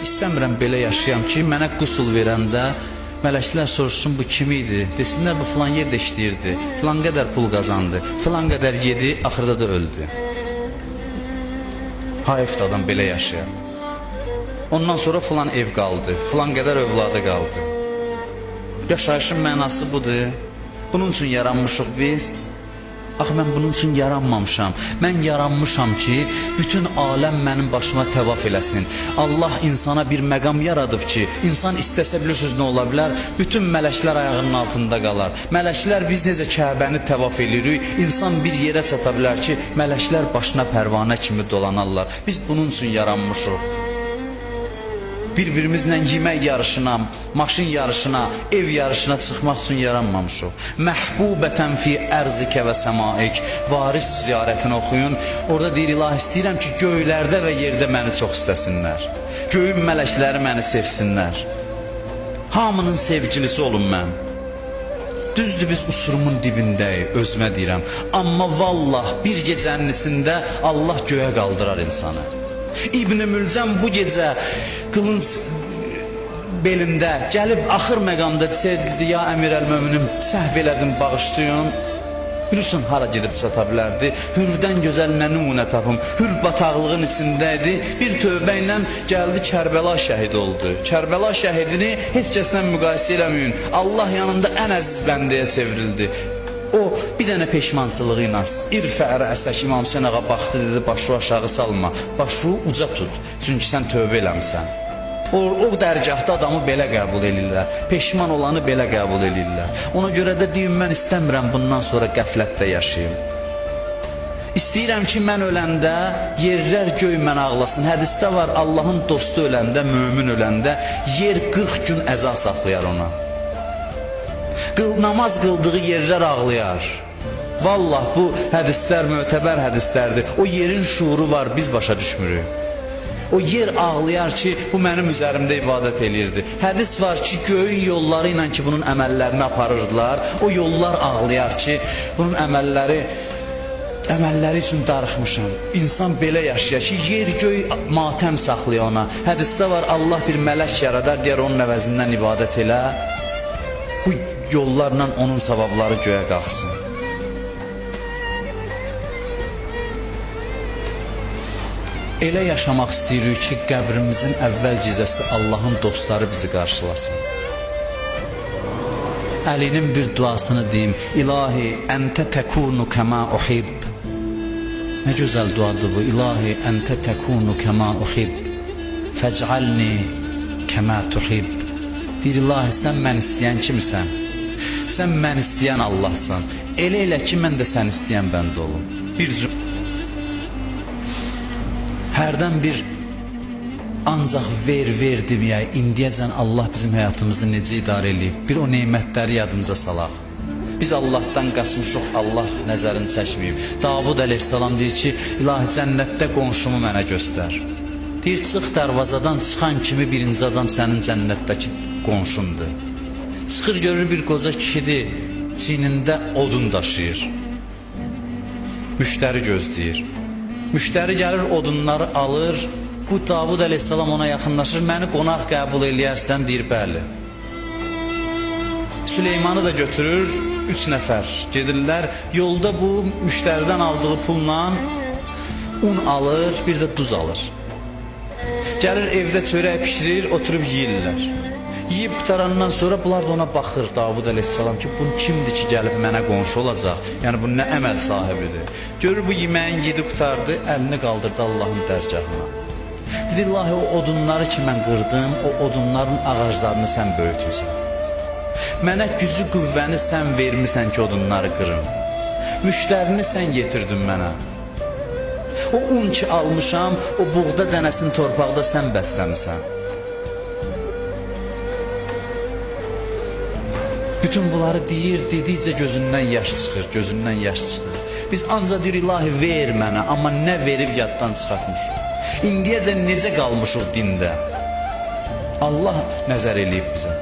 istəmirəm belə yaşayam ki, mənə qüsul verəndə mələklər soruşsun, bu kim idi? Desinlər, bu filan yerdə işləyirdi, filan qədər pul qazandı, filan qədər yedi, axırda da öldü. Hayıfdır adam belə yaşayar. Ondan sonra filan ev qaldı, filan qədər övladı qaldı. Yaşayışın mənası budur. Bunun üçün yaranmışıq biz. Axı mən bunun üçün yaranmamışam. Mən yaranmışam ki, bütün aləm mənim başıma təvaf eləsin. Allah insana bir məqam yaradıb ki, insan istəsə bilirsiniz nə ola bilər? Bütün mələklər ayağının altında qalar. Mələklər biz necə Kəbəni təvaf eləyirik, insan bir yerə çata bilər ki, mələklər başına pərvanə kimi dolanarlar. Biz bunun üçün yaranmışıq. Bir-birimizlə yemək yarışına, maşın yarışına, ev yarışına çıxmaq üçün yaranmamışıq. Məhbubətən fi ərzikə və səmaik. Varis ziyarətini oxuyun. Orada deyir, ilah istəyirəm ki, göylərdə və yerdə məni çox istəsinlər. Göyün mələkləri məni sevsinlər. Hamının sevgilisi olun mən. Düzdür, biz uçurumun dibindəyik, özümə deyirəm. Amma vallah bir gecənin içində Allah göyə qaldırar insanı. İbn-i Mülcəm bu gecə qılınc belində gəlib axır məqamda deyildi, ya əmir-əl-möminin səhv elədim, bağışlayın. Bilirsin, hara gedib çata bilərdi? Hürdən gözəl nə nümunə tapım. Hür bataqlığın içindəydi, bir tövbə ilə gəldi Kərbəla şəhid oldu. Kərbəla şəhidini heç kəslə müqayisə eləməyin. Allah yanında ən əziz bəndəyə çevrildi. O bir dənə peşmansılığı ilə İrfə rəsək İmam Hüseyn ağa baxdı, dedi, başını aşağı salma, başını uca tut, çünki sən tövbə eləmişsən. O dərgahda adamı belə qəbul edirlər, peşman olanı belə qəbul edirlər. Ona görə də deyim, mən istəmirəm bundan sonra qəflətdə yaşayayım. İstəyirəm ki, mən öləndə yerlər göy mən ağlasın. Hədisdə var, Allahın dostu öləndə, mömin öləndə yer 40 gün əza saxlayar ona. Namaz qıldığı yerlər ağlayar. Vallah bu hədislər mötəbər hədislərdir. O yerin şuuru var, biz başa düşmürük. O yer ağlayar ki, bu mənim üzərimdə ibadət eləyirdi. Hədis var ki, göyün yolları ilə ki, bunun əməllərini aparırdılar. O yollar ağlayar ki, bunun əməlləri üçün darıxmışam. İnsan belə yaşayır ki, yer göy matəm saxlayır ona. Hədisdə var, Allah bir mələk yaradar, deyər onun əvəzindən ibadət elə. Bu yollarla onun savabları göyə qalxsın. Elə yaşamaq istəyirik ki, qəbrimizin əvvəl cizəsi Allahın dostları bizi qarşılasın. Əlinin bir duasını deyim, İlahi, əntə təkunu kəmə uhib. Nə gözəl duadır bu, İlahi, əntə təkunu kəmə uhib, fəc'alni kəmə tuhib. Deyir, İlahi, sən mən istəyən kimisən? Sən mən istəyən Allahsan. Elə ki, mən də sən istəyən bəndə olum. Hərdən bir ancaq ver deməyək, indiyəcən Allah bizim həyatımızı necə idarə eləyib, bir o neymətləri yadımıza salaq. Biz Allahdan qaçmışıq, Allah nəzərini çəkməyib. Davud əleyhissalam deyir ki, İlahi, cənnətdə qonşumu mənə göstər. Deyir, çıx darvazadan çıxan kimi birinci adam sənin cənnətdəki qonşundur. Çıxır, görür bir qoca kişidir, çiynində odun daşıyır. Müştəri gözləyir. Müştəri gəlir, odunları alır. Bu Davud əleyhissalam ona yaxınlaşır, məni qonaq qəbul eləyərsən, deyir, bəli. Süleymanı da götürür, 3 nəfər gedirlər. Yolda bu müştəridən aldığı pulla un alır, bir də duz alır. Gəlir, evdə çörək pişirir, oturub yeyirlər. Yiyib qutarandan sonra bunlar da ona baxır, Davud əleyhissalam ki, bu kimdir ki, gəlib mənə qonşu olacaq? Yəni, bu nə əməl sahibidir? Görür, bu yeməyin yedi qutardı, əlini qaldırdı Allahın dərgahına. Dedi, İlahi, o odunları ki, mən qırdım, o odunların ağaclarını sən böyütmüsən. Mənə gücü, qüvvəni sən vermisən ki, odunları qırım. Müştərini sən yetirdin mənə. O un ki almışam, o buğda dənəsini torpaqda sən bəsləmisən. Bütün bunları deyir, dedikcə gözündən yaş çıxır. Biz ancaq deyir, İlahi, ver mənə, amma nə verib yaddan çıxartmışıq. İndiyəcə necə qalmışıq dində? Allah nəzər eləyib bizə.